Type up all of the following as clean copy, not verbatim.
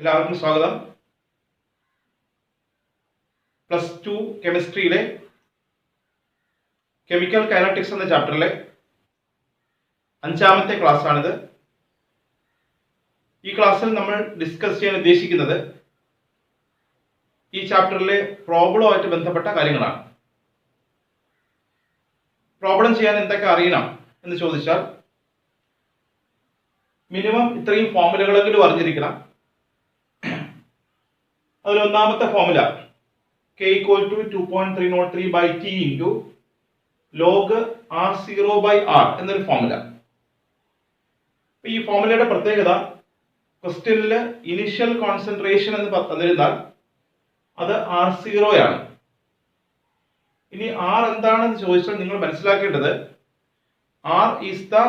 എല്ലാവർക്കും സ്വാഗതം. +2 കെമിസ്ട്രിയിലെ chemical kinetics എന്ന ചാപ്റ്ററിലെ 5ാമത്തെ ക്ലാസ്സാണിത്. ഈ ക്ലാസ്സിൽ നമ്മൾ ഡിസ്കസ് ചെയ്യാൻ ഉദ്ദേശിക്കുന്നത് ഈ ചാപ്റ്ററിലെ പ്രോബ്ലവുമായിട്ട് ബന്ധപ്പെട്ട കാര്യങ്ങളാണ്. പ്രോബ്ലം ചെയ്യാൻ എന്തൊക്കെ അറിയണം എന്ന് ചോദിച്ചാൽ മിനിമം ഇത്രയും ഫോർമുലകളെങ്കിലും അറിഞ്ഞിരിക്കണം. അതിൽ ഒന്നാമത്തെ formula k equal to 2.303/t into log r0/r എന്നൊരു ഫോർമുല. ഈ ഫോർമുലയുടെ പ്രത്യേകത, ക്വസ്റ്റ്യനിൽ ഇനിഷ്യൽ കോൺസെൻട്രേഷൻ എന്ന് തന്നിരുന്നാൽ അത് r0 ആണ്. ഇനി r എന്താണെന്ന് ചോദിച്ചാൽ നിങ്ങൾ മനസ്സിലാക്കേണ്ടത് r is the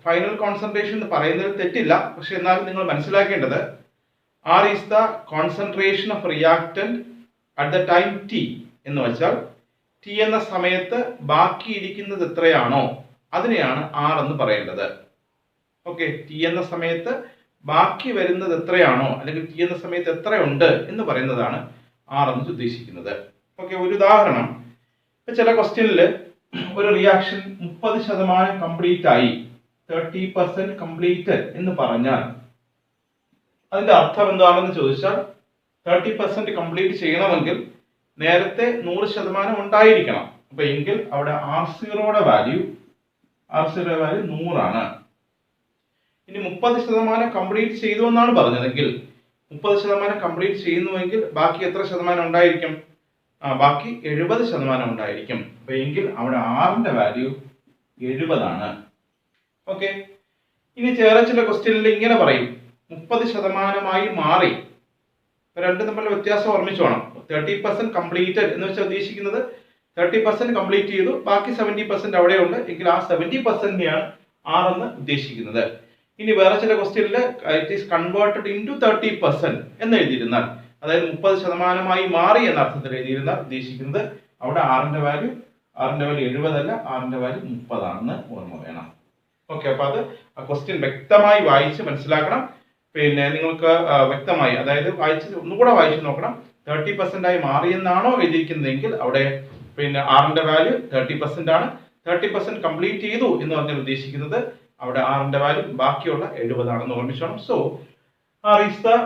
final concentration എന്ന് പറയുന്നതിൽ തെറ്റില്ല. പക്ഷെ എന്നാലും നിങ്ങൾ മനസ്സിലാക്കേണ്ടത് R is the concentration of reactant at the time t എന്ന് വെച്ചാൽ t എന്ന സമയത്ത് ബാക്കി ഇരിക്കുന്നത് എത്രയാണോ അതിനെയാണ് R എന്ന് പറയേണ്ടത്. ഓക്കെ, t എന്ന സമയത്ത് ബാക്കി വരുന്നത് എത്രയാണോ അല്ലെങ്കിൽ t എന്ന സമയത്ത് എത്രയുണ്ട് എന്ന് പറയുന്നതാണ് R എന്ന് ഉദ്ദേശിക്കുന്നത്. ഓക്കെ, ഒരു ഉദാഹരണം, ചില ക്വസ്റ്റ്യനിൽ ഒരു റിയാക്ഷൻ 30% കംപ്ലീറ്റ് ആയി, 30% കംപ്ലീറ്റഡ് എന്ന് പറഞ്ഞാൽ അതിന്റെ അർത്ഥം എന്താണെന്ന് ചോദിച്ചാൽ 30% കംപ്ലീറ്റ് ചെയ്യണമെങ്കിൽ നേരത്തെ 100% ഉണ്ടായിരിക്കണം. അപ്പൊ എങ്കിൽ അവിടെ R0യുടെ വാല്യൂ 100 ആണ്. ഇനി 30% കംപ്ലീറ്റ് ചെയ്തു എന്നാണ് പറഞ്ഞതെങ്കിൽ 30% കംപ്ലീറ്റ് ചെയ്യുന്നുവെങ്കിൽ ബാക്കി എത്ര ശതമാനം ഉണ്ടായിരിക്കും? ബാക്കി 70% ഉണ്ടായിരിക്കും. അപ്പൊ എങ്കിൽ അവിടെ R-ന്റെ വാല്യൂ 70 ആണ്. ഓക്കെ, ഇനി ചില ക്വസ്റ്റ്യനിൽ ഇങ്ങനെ പറയും 30% മാറി. രണ്ടും തമ്മിലുള്ള വ്യത്യാസം ഓർമ്മിച്ചോണം. 30% കംപ്ലീറ്റഡ് എന്ന് വെച്ചാൽ ഉദ്ദേശിക്കുന്നത് 30% കംപ്ലീറ്റ് ചെയ്തു, ബാക്കി 70% അവിടെ ഉണ്ട് എങ്കിൽ ആ 70%നെയാണ് R എന്ന് ഉദ്ദേശിക്കുന്നത്. ഇനി വേറെ ചില ക്വസ്റ്റ്യനിൽ ഇറ്റ് ഈസ് കൺവേർട്ടഡ് ഇൻടു 30% എന്ന് എഴുതിയിരുന്നാൽ, അതായത് 30% മാറി എന്ന അർത്ഥത്തിൽ എഴുതിയിരുന്നാൽ ഉദ്ദേശിക്കുന്നത് അവിടെ R-ന്റെ വാല്യൂ 70 അല്ല, R-ന്റെ വാല്യൂ 30 ആണെന്ന് ഓർമ്മ വേണം. ഓക്കെ, അപ്പൊ അത് ആ ക്വസ്റ്റ്യൻ വ്യക്തമായി വായിച്ച് മനസ്സിലാക്കണം. പിന്നെ നിങ്ങൾക്ക് വ്യക്തമായി, അതായത് ഒന്നുകൂടെ വായിച്ച് നോക്കണം. 30% ആയി മാറിയെന്നാണോ എഴുതിയിരിക്കുന്നതെങ്കിൽ അവിടെ പിന്നെ R-ന്റെ വാല്യൂ 30% ആണ്. 30% കംപ്ലീറ്റ് ചെയ്തു എന്ന് പറഞ്ഞാൽ ഉദ്ദേശിക്കുന്നത് അവിടെ R-ന്റെ വാല്യൂ ബാക്കിയുള്ള 70 ആണെന്ന് ഓർമ്മിച്ചോണം. So R is the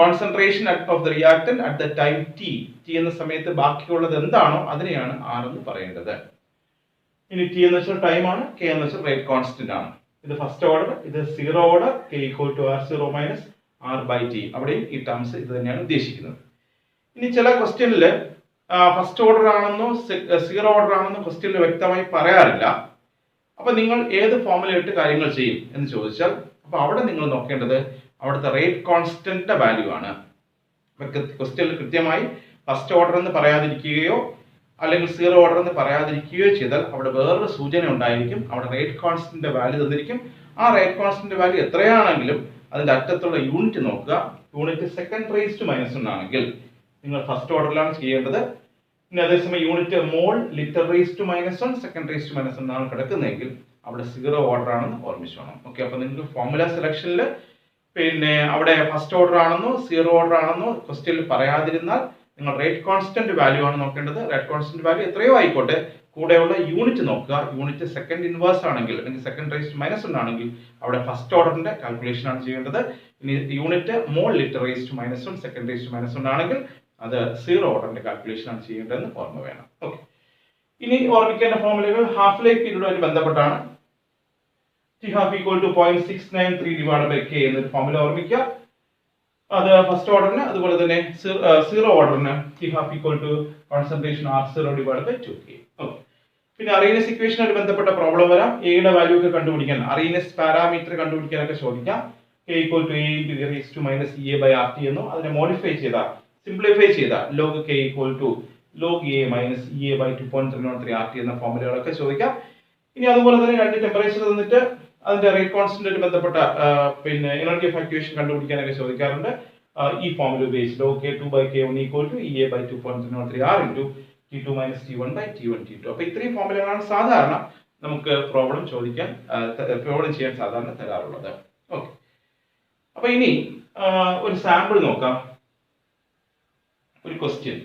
concentration of the reactant at the time t. t എന്ന സമയത്ത് ബാക്കിയുള്ളത് എന്താണോ അതിനെയാണ് R എന്ന് പറയേണ്ടത്. ഇനി t എന്ന് വെച്ചാൽ ടൈം ആണ്, k എന്ന് വെച്ചാൽ റേറ്റ് കോൺസ്റ്റന്റ് ആണ്. ഇത് ഫസ്റ്റ് ഓർഡർ, ഇത് 0 order, k equal to r0 minus r/t. അവിടെയും ഈ ടേംസ് ഇത് തന്നെയാണ് ഉദ്ദേശിക്കുന്നത്. ഇനി ചില ക്വസ്റ്റ്യനിൽ ഫസ്റ്റ് ഓർഡർ ആണെന്നോ 0 ഓർഡർ ആണെന്നോ ക്വസ്റ്റ്യനിൽ വ്യക്തമായി പറയാറില്ല. അപ്പൊ നിങ്ങൾ ഏത് ഫോർമുല ഇട്ട് കാര്യങ്ങൾ ചെയ്യും എന്ന് ചോദിച്ചാൽ, അപ്പൊ അവിടെ നിങ്ങൾ നോക്കേണ്ടത് അവിടുത്തെ റേറ്റ് കോൺസ്റ്റന്റിന്റെ വാല്യൂ ആണ്. ക്വസ്റ്റ്യനിൽ കൃത്യമായി ഫസ്റ്റ് ഓർഡർ എന്ന് പറയാതിരിക്കുകയോ അല്ലെങ്കിൽ 0 ഓർഡർ എന്ന് പറയാതിരിക്കുകയോ ചെയ്താൽ അവിടെ വേറൊരു സൂചന ഉണ്ടായിരിക്കും. അവിടെ റേറ്റ് കോൺസ്റ്റന്റിന്റെ വാല്യൂ തന്നിരിക്കും. ആ റേറ്റ് കോൺസ്റ്റന്റിന്റെ വാല്യൂ എത്രയാണെങ്കിലും അതിന്റെ അറ്റത്തുള്ള യൂണിറ്റ് നോക്കുക. യൂണിറ്റ് സെക്കൻഡ് റേസ് ടു -1 ആണെങ്കിൽ നിങ്ങൾ ഫസ്റ്റ് ഓർഡറിലാണ് ചെയ്യേണ്ടത്. ഇനി അതേസമയം unit mole, litre raise to -1, second raise to -1 ആണ് കിടക്കുന്നതെങ്കിൽ അവിടെ 0 ഓർഡർ ആണെന്ന് ഓർമ്മിച്ചോണം. ഓക്കെ, അപ്പൊ നിങ്ങൾക്ക് ഫോർമുല സെലക്ഷനിൽ പിന്നെ അവിടെ ഫസ്റ്റ് ഓർഡർ ആണെന്നോ 0 ഓർഡർ ആണെന്നോ ക്വസ്റ്റ്യനിൽ പറയാതിരുന്നാൽ നിങ്ങൾ റേറ്റ് കോൺസ്റ്റന്റ് വാല്യൂ ആണ് നോക്കേണ്ടത്. റേറ്റ് കോൺസ്റ്റന്റ് വാല്യൂ എത്രയോ ആയിക്കോട്ടെ, കൂടെയുള്ള യൂണിറ്റ് നോക്കുക. യൂണിറ്റ് സെക്കൻഡ് ഇൻവേഴ്സ് ആണെങ്കിൽ അല്ലെങ്കിൽ സെക്കൻഡ് റേസ് ടു -1 ആണെങ്കിൽ അവിടെ ഫസ്റ്റ് ഓർഡറിന്റെ കാൽക്കുലേഷൻ ആണ് ചെയ്യേണ്ടത്. ഇനി unit mole, litre raise to -1, second raise to -1 ആണെങ്കിൽ അത് 0 ഓർഡറിന്റെ കാൽക്കുലേഷൻ ആണ് ചെയ്യേണ്ടതെന്ന് ഓർമ്മ വേണം. ഓക്കെ, ഇനി ഓർമ്മിക്കേണ്ട ഫോർമുലകൾ ഹാഫ് ലൈഫ് പീരീഡുമായി ബന്ധപ്പെട്ടാണ്. T half equal to 0.693 k എന്നൊരു ഫോർമുല ഓർമ്മിക്കുക. അത് ഫസ്റ്റ് ഓർഡറിന്, അതുപോലെ തന്നെ 0 ഓർഡറിന് T half equal to concentration R0/2k. Okay, പിന്നെ അറീനസ് ഇക്വേഷനുമായി ബന്ധപ്പെട്ട പ്രോബ്ലം വരാം. എയുടെ വാല്യൂ ഒക്കെ കണ്ടുപിടിക്കാൻ, അറീനസ് പാരാമീറ്റർ കണ്ടുപിടിക്കാനൊക്കെ ചോദിക്കാം. k equal to a into e raised to minus ea/rt എന്നോ അതിനെ മോഡിഫൈ ചെയ്ത, സിംപ്ലിഫൈ ചെയ്ത log k equal to log a minus ea/2.303 എന്ന ഫോർമുലകളൊക്കെ ചോദിക്കാം. ഇനി അതുപോലെ തന്നെ രണ്ട് ടെമ്പറേച്ചർ തന്നിട്ട് അതിന്റെ റേറ്റ് കോൺസ്റ്റന്റുമായി ബന്ധപ്പെട്ട പിന്നെ എനർജി ഓഫ് ആക്ടിവേഷൻ കണ്ടുപിടിക്കാനൊക്കെ ചോദിക്കാറുണ്ട്. ഈ ഫോർമുല ഉപയോഗിച്ച് log k2/k1 equal to ea/2.303r into t2 minus t1/t1 t2. അപ്പൊ ഇത്രയും ഫോർമുലകളാണ് സാധാരണ നമുക്ക് പ്രോബ്ലം ചെയ്യാൻ സാധാരണ തരാറുള്ളത്. ഓക്കെ, അപ്പൊ ഇനി ഒരു സാമ്പിൾ നോക്കാം. ഒരു ക്വസ്റ്റ്യൻ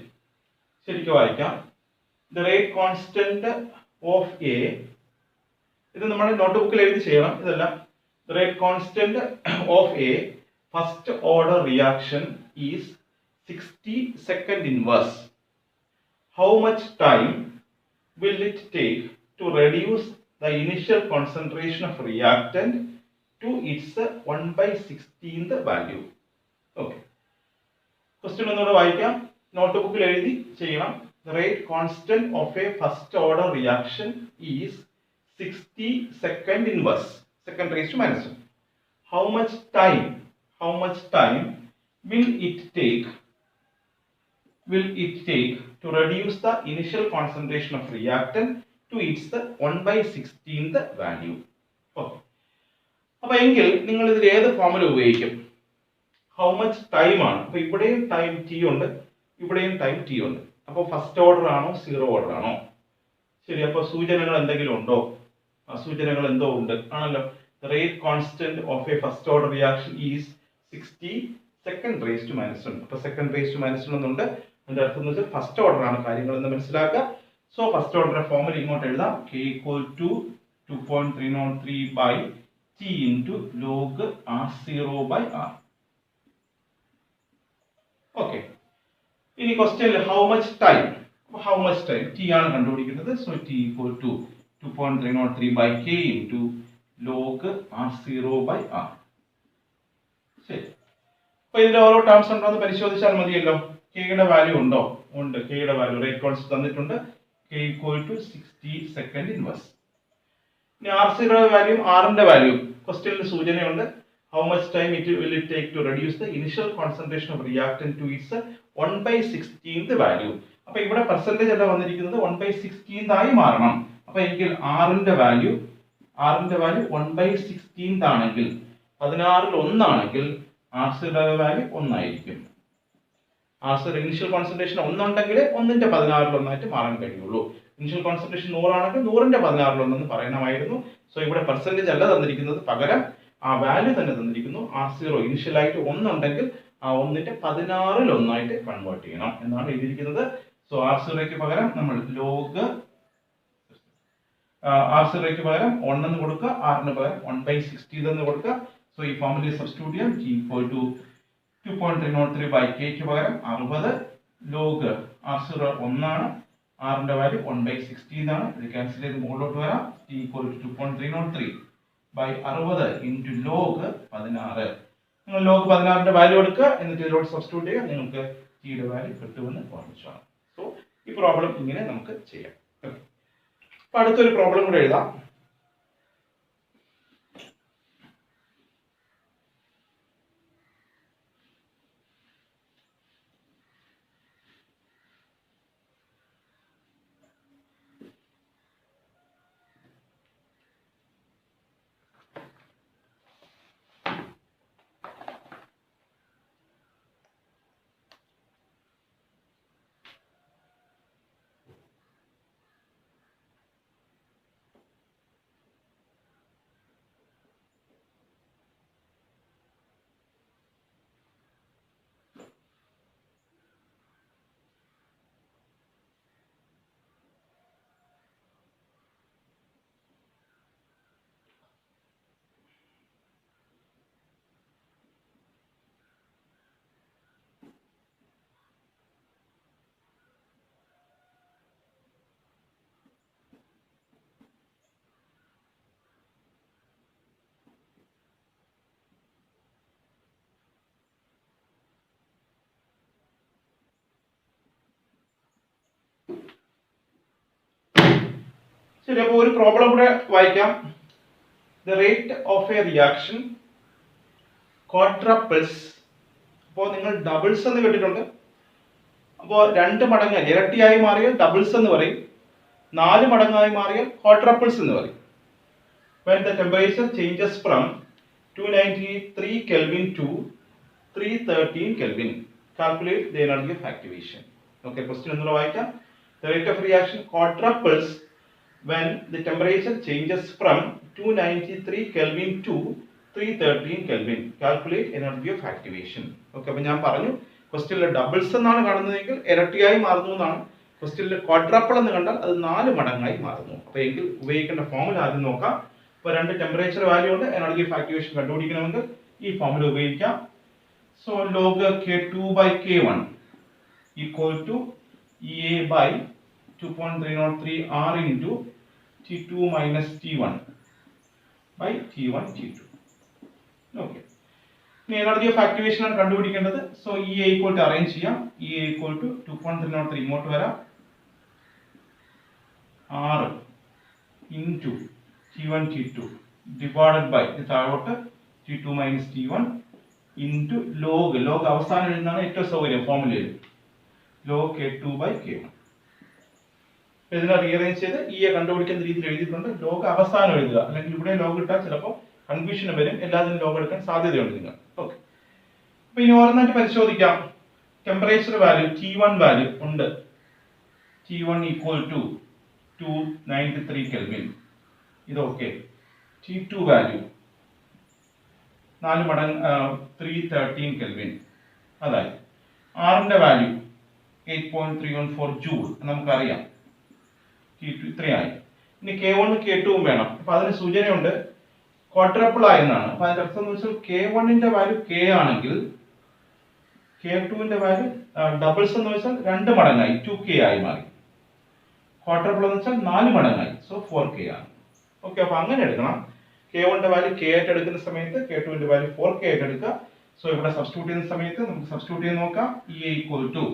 ശരിക്കും വായിക്കാം. The rate constant of A, ഇത് നമ്മുടെ നോട്ട് ബുക്കിൽ എഴുതി ചെയ്യണം ഇതെല്ലാം. The rate constant of A first order reaction is 60 second inverse. How much time will it take to reduce the initial concentration of reactant to its 1/16th value? Okay. Question ഒന്നുകൂടെ വായിക്കാം. Not ബുക്കിൽ എഴുതി ചെയ്യണം. The rate constant of a first order reaction is 60 second inverse, second raised to minus 1. How much time will it take to reduce the initial concentration of reactant to its 1/16th value? Okay. അപ്പോൾ എങ്കിൽ നിങ്ങൾ ഇതിൽ ഏത് formula ഉപയോഗിക്കും? How much time ആണ്. അപ്പോൾ ഇവിടെയും time T ഉണ്ട്, ഇവിടെയും ടൈം ടി ഉണ്ട്. അപ്പോൾ ഫസ്റ്റ് ഓർഡർ ആണോ സീറോ ഓർഡർ ആണോ? ശരി. അപ്പോൾ സൂചനകൾ എന്തെങ്കിലും ഉണ്ടോ? സൂചനകൾ എന്തോ ഉണ്ട് ആണല്ലോ. The rate constant of a first order reaction is 60 second raised to minus 1. അപ്പോൾ സെക്കൻഡ് റേസ് ടു മൈനസ് 1 എന്നുണ്ട്. അതിന്റെ അർത്ഥം എന്ന് വെച്ചാൽ ഫസ്റ്റ് ഓർഡർ ആണ് കാര്യങ്ങൾ എന്ന് മനസ്സിലാക്കുക. സോ ഫസ്റ്റ് ഓർഡർ ഫോർമുല ഇങ്ങോട്ട് എഴുതാം. K equal to 2.303 by T into log R0 by R. Okay. ഇനി ക്വസ്റ്റ്യനിൽ ഹൗ മച്ച് ടൈം ടി ആണ് കണ്ടുപിടിക്കുന്നത്. So T equal to 2.303 by K into log R0 by R. ശരി. അപ്പൊ ഇതിന്റെ ഓരോ ടേംസ് ഉണ്ടോ എന്ന് പരിശോധിച്ചാൽ മതിയല്ലോ. കെയുടെ വാല്യൂ ഉണ്ടോ? ഉണ്ട്. കെയുടെ വാല്യൂ റേറ്റ് കോൺസ്റ്റന്റ് തന്നിട്ടുണ്ട്. K equal to 60 second inverse. ഇനി R0 വാല്യൂ, ആറിന്റെ വാല്യൂ ക്വസ്റ്റ്യനിൽ സൂചനയുണ്ട്. How much time will it take to reduce the initial concentration of reactant to its 1/16th value. അപ്പൊ ഇവിടെ പെർസെന്റേജ് അല്ല വന്നിരിക്കുന്നത്, 1/16th ആയി മാറണം. അപ്പൊ എങ്കിൽ ആറിന്റെ വാല്യൂ 1/16th ആണെങ്കിൽ 16ൽ 1 ആണെങ്കിൽ R0 വാല്യൂ 1 ആയിരിക്കും. R0 ഇനിഷ്യൽ കോൺസെൻട്രേഷൻ 1 ഉണ്ടെങ്കിൽ 1ന്റെ 16ൽ 1 ആയിട്ട് മാറാൻ കഴിയുള്ളൂ. ഇനിഷ്യൽ കോൺസെൻട്രേഷൻ 100 ആണെങ്കിൽ 100ന്റെ 16ൽ 1 എന്ന് പറയണമായിരുന്നു. സോ ഇവിടെ പെർസെന്റേജ് അല്ല തന്നിരിക്കുന്നത്, പകരം ആ വാല്യൂ തന്നെ തന്നിരിക്കുന്നു. R0 ഇനിഷ്യൽ ആയിട്ട് 1 ഉണ്ടെങ്കിൽ ആ 1ന്റെ 16ൽ 1 ആയിട്ട് കൺവേർട്ട് ചെയ്യണം എന്നാണ് എഴുതിയിരിക്കുന്നത്. സോ R0ക്ക് പകരം നമ്മൾ ലോഗ് R0ക്ക് പകരം 1 എന്ന് കൊടുക്കുക, R ന് പകരം 1/16 എന്ന് കൊടുക്കുക. സോ ഈ ഫോർമുല സബ്സ്റ്റിറ്റ്യൂട്ട് ചെയ്യാം. T equal to 2.303 by K ക്ക് പകരം 60 ലോഗ് R0 1 ആണ്, R ന്റെ വാല്യൂ 1/16 ആണ്. ഇത് ക്യാൻസൽ ചെയ്ത് മുകളിലോട്ട് വരാം. T equal to 2.303 by 60 into log 16. നിങ്ങൾ ലോഗ് 16ന്റെ വാല്യൂ എടുക്കുക, എന്നിട്ട് ഇതിലോട്ട് സബ്സ്റ്റിറ്റ്യൂട്ട് ചെയ്യുക. നിങ്ങൾക്ക് ടിയുടെ വാല്യൂ കിട്ടുമെന്ന് ഓർമ്മിച്ചാണ്. സോ ഈ പ്രോബ്ലം ഇങ്ങനെ നമുക്ക് ചെയ്യാം. അപ്പൊ അടുത്തൊരു പ്രോബ്ലം കൂടെ എഴുതാം. ശരി. അപ്പോൾ ഒരു പ്രോബ്ലം കൂടെ വായിക്കാം. The rate of a reaction quadruples. അപ്പോൾ നിങ്ങൾ ഡബിൾസ് എന്ന് കേട്ടിട്ടുണ്ട്. അപ്പോൾ 2 മടങ്ങ് ഇരട്ടിയായി മാറിയാൽ ഡബിൾസ് എന്ന് പറയും, 4 മടങ്ങായി മാറിയാൽ ക്വാഡ്രപ്പിൾസ് എന്ന് പറയും. When the temperature changes from 293 Kelvin to 313 Kelvin, calculate the energy of activation. Okay, question ഒന്നുകൂടെ വായിക്കാം. The rate of reaction quadruples when the temperature changes from 293 Kelvin to 313 Kelvin. Calculate energy of activation. Okay, അപ്പൊ ഞാൻ പറഞ്ഞു ക്വസ്റ്റ്യനിലെ doubles എന്നാണ് കാണുന്നതെങ്കിൽ ഇരട്ടിയായി മാറുന്നു എന്നാണ്. ക്വസ്റ്റ്യനിലെ ക്വാഡ്രപ്പിൾ എന്ന് കണ്ടാൽ അത് 4 മടങ്ങായി മാറുന്നു. അപ്പൊ എങ്കിൽ ഉപയോഗിക്കേണ്ട ഫോമുല ആദ്യം നോക്കാം. ഇപ്പൊ രണ്ട് ടെമ്പറേച്ചർ വാല്യൂ ഉണ്ട്, എനർജി ഓഫ് ആക്ടിവേഷൻ കണ്ടുപിടിക്കണമെങ്കിൽ ഈ ഫോമുല ഉപയോഗിക്കാം. So log K2 by K1 equal to EA by 2.303 R into T2 minus T1 by T1 T2. Okay. Energy of activation ആണ് കണ്ടുപിടിക്കേണ്ടത്. So EA equal to arrange ചെയ്യാം. EA equal to 2.303 ഇങ്ങോട്ട് വരാം, R into T1 T2 divided by താഴോട്ട് T2 minus T1 into log അവസാനം എഴുതുന്നതാണ് ഏറ്റവും സൗകര്യം ഫോമുലയിൽ, log K2 by K1. ഇതിനെ റീഅറേഞ്ച് ചെയ്ത് EA കണ്ടുപിടിക്കുന്ന രീതിയിൽ എഴുതിയിട്ടുണ്ട്. ലോഗ് അവസാനം എഴുതുക, അല്ലെങ്കിൽ ഇവിടെ ലോഗ് ഇട്ടാൽ ചിലപ്പോൾ കൺഫ്യൂഷൻ വരും. എല്ലാത്തിനും ലോഗ് എടുക്കാൻ സാധ്യതയുണ്ട് നിങ്ങൾ. ഓക്കെ, അപ്പൊ ഇനി ഓരോന്നായിട്ട് പരിശോധിക്കാം. ടെമ്പറേച്ചർ വാല്യൂ T1 വാല്യൂ ഉണ്ട്, T1 ഈക്വൽ ടു 293 Kelvin. ഇത് ഓക്കെ. T2 വാല്യൂ 4 മടങ്ങ് 313 Kelvin. അതായത് ആറിന്റെ വാല്യൂ 8.314 ജൂൾ നമുക്കറിയാം. T2 ഇത്രയായി. ഇനി K1 K2 വേണം. അപ്പൊ അതിന് സൂചനയുണ്ട് ക്വാഡ്രപ്പിൾ ആയെന്നാണ്. അപ്പൊ അതിന്റെ അർത്ഥം എന്ന് വെച്ചാൽ K1ന്റെ വാല്യൂ K ആണെങ്കിൽ K2ന്റെ വാല്യൂ ഡബിൾസ് എന്ന് വെച്ചാൽ 2 മടങ്ങായി 2K ആയി മാറി. ക്വാഡ്രപ്പിൾ എന്ന് വെച്ചാൽ 4 മടങ്ങായി, സോ 4K ആണ്. ഓക്കെ, അപ്പൊ അങ്ങനെ എടുക്കണം. K1ന്റെ വാല്യൂ K ആയിട്ട് എടുക്കുന്ന സമയത്ത് K2ന്റെ വാല്യൂ 4K ആയിട്ട് എടുക്കുക. സോ ഇവിടെ സബ്സ്റ്റിറ്റ്യൂട്ട് ചെയ്യുന്ന സമയത്ത് നമുക്ക് സബ്സ്റ്റിറ്റ്യൂട്ട് ചെയ്ത് നോക്കാം. EA ഈക്വൽ ടു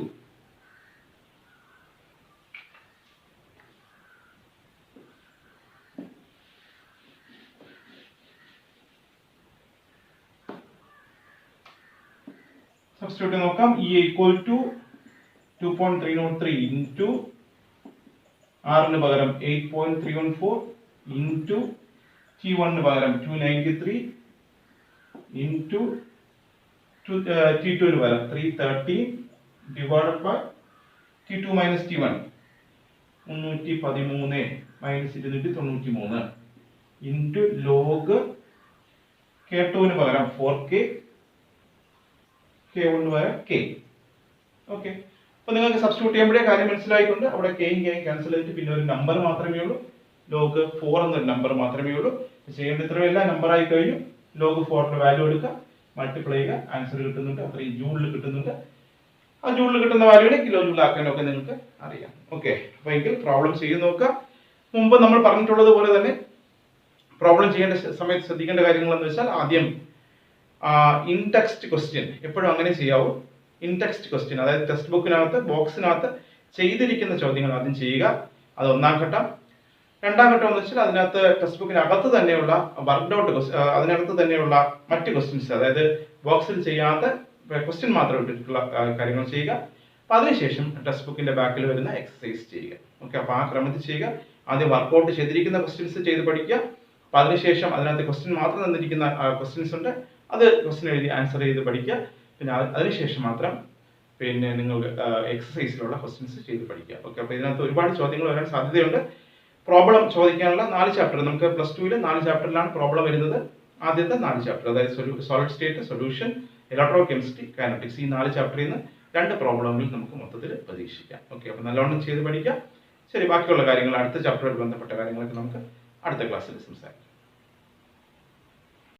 സബ്സ്റ്റിറ്റ്യൂട്ട് നോക്കാം. EA ഈക്വൽ ടു 2.303 ഇൻറ്റു ആറിന് പകരം 8.314 ഇൻറ്റു T1 പകരം 293 ഇൻറ്റു T2 പകരം 313 divided by T2 minus T1 313 minus 293 into log K2 പകരം 4K, K1 പകരം K. ഓക്കെ, അപ്പൊ നിങ്ങൾക്ക് സബ്സ്റ്റിറ്റ്യൂട്ട് ചെയ്യുമ്പോഴേ കാര്യം മനസ്സിലായിട്ടുണ്ട്. അവിടെ കെയും കെയും ക്യാൻസൽ ചെയ്തിട്ട് പിന്നെ ഒരു നമ്പർ മാത്രമേ ഉള്ളൂ, ലോഗ് 4 എന്നൊരു നമ്പർ മാത്രമേ ഉള്ളൂ. ചെയ്യേണ്ട ഇത്രയും എല്ലാം നമ്പർ ആയി കഴിഞ്ഞു. ലോഗ് 4ന്റെ വാല്യൂ എടുക്കുക, മൾട്ടിപ്ലൈ ചെയ്യുക, ആൻസർ കിട്ടുന്നുണ്ട്. അത്രയും ജൂളിൽ കിട്ടുന്നുണ്ട്. ആ ജൂളിൽ കിട്ടുന്ന വാല്യൂനെ കിലോ ജൂൾ ആക്കാനൊക്കെ നിങ്ങൾക്ക് അറിയാം. ഓക്കെ, അപ്പൊ എങ്കിൽ പ്രോബ്ലം ചെയ്ത് നോക്കുക. മുമ്പ് നമ്മൾ പറഞ്ഞിട്ടുള്ളത് പോലെ തന്നെ പ്രോബ്ലം ചെയ്യേണ്ട സമയത്ത് ശ്രദ്ധിക്കേണ്ട കാര്യങ്ങൾ എന്ന് വെച്ചാൽ ആദ്യം ഇൻ ടെക്സ്റ്റ് ക്വസ്റ്റ്യൻ എപ്പോഴും അങ്ങനെ ചെയ്യാവൂ. ഇൻ ടെക്സ്റ്റ് ക്വസ്റ്റ്യൻ, അതായത് ടെക്സ്റ്റ് ബുക്കിനകത്ത് ബോക്സിനകത്ത് ചെയ്തിരിക്കുന്ന ചോദ്യങ്ങൾ ആദ്യം ചെയ്യുക. അത് ഒന്നാം ഘട്ടം. രണ്ടാം ഘട്ടം എന്ന് വെച്ചാൽ അതിനകത്ത് ടെക്സ്റ്റ് ബുക്കിനകത്ത് തന്നെയുള്ള വർക്ക്ഡ് ഔട്ട് അതിനകത്ത് തന്നെയുള്ള മറ്റ് ക്വസ്റ്റ്യൻസ്, അതായത് ബോക്സിൽ ചെയ്യാത്ത ക്വസ്റ്റ്യൻ മാത്രം ഇട്ടിട്ടുള്ള കാര്യങ്ങൾ ചെയ്യുക. അപ്പൊ അതിനുശേഷം ടെക്സ്റ്റ് ബുക്കിന്റെ ബാക്കിൽ വരുന്ന എക്സസൈസ് ചെയ്യുക. ഓക്കെ, അപ്പൊ ആ ക്രമത്തിൽ ചെയ്യുക. ആദ്യം വർക്ക്ഔട്ട് ചെയ്തിരിക്കുന്ന ക്വസ്റ്റ്യൻസ് ചെയ്ത് പഠിക്കുക. അപ്പൊ അതിനുശേഷം അതിനകത്ത് ക്വസ്റ്റ്യൻ മാത്രം തന്നിരിക്കുന്ന ക്വസ്റ്റ്യൻസ് ഉണ്ട്, അത് ക്വസ്റ്റ്യൻ എഴുതി ആൻസർ ചെയ്ത് പഠിക്കുക. പിന്നെ അതിനുശേഷം മാത്രം പിന്നെ നിങ്ങൾ എക്സസൈസിലുള്ള ക്വസ്റ്റ്യൻസ് ചെയ്ത് പഠിക്കുക. ഓക്കെ, അപ്പൊ ഇതിനകത്ത് ഒരുപാട് ചോദ്യങ്ങൾ വരാൻ സാധ്യതയുണ്ട്. പ്രോബ്ലം ചോദിക്കാനുള്ള 4 ചാപ്റ്റർ, നമുക്ക് +2 4 ചാപ്റ്ററിലാണ് പ്രോബ്ലം വരുന്നത്. ആദ്യത്തെ 4 ചാപ്റ്റർ, അതായത് solid state, solution, electro chemistry, kinetics, ഈ 4 ചാപ്റ്ററിൽ നിന്ന് 2 പ്രോബ്ലങ്ങൾ നമുക്ക് മൊത്തത്തിൽ പ്രതീക്ഷിക്കാം. ഓക്കെ, അപ്പൊ നല്ലോണം ചെയ്ത് പഠിക്കാം. ശരി, ബാക്കിയുള്ള കാര്യങ്ങൾ അടുത്ത ചാപ്റ്ററുമായിട്ട് ബന്ധപ്പെട്ട കാര്യങ്ങളൊക്കെ നമുക്ക് അടുത്ത ക്ലാസ്സിൽ സംസാരിക്കാം.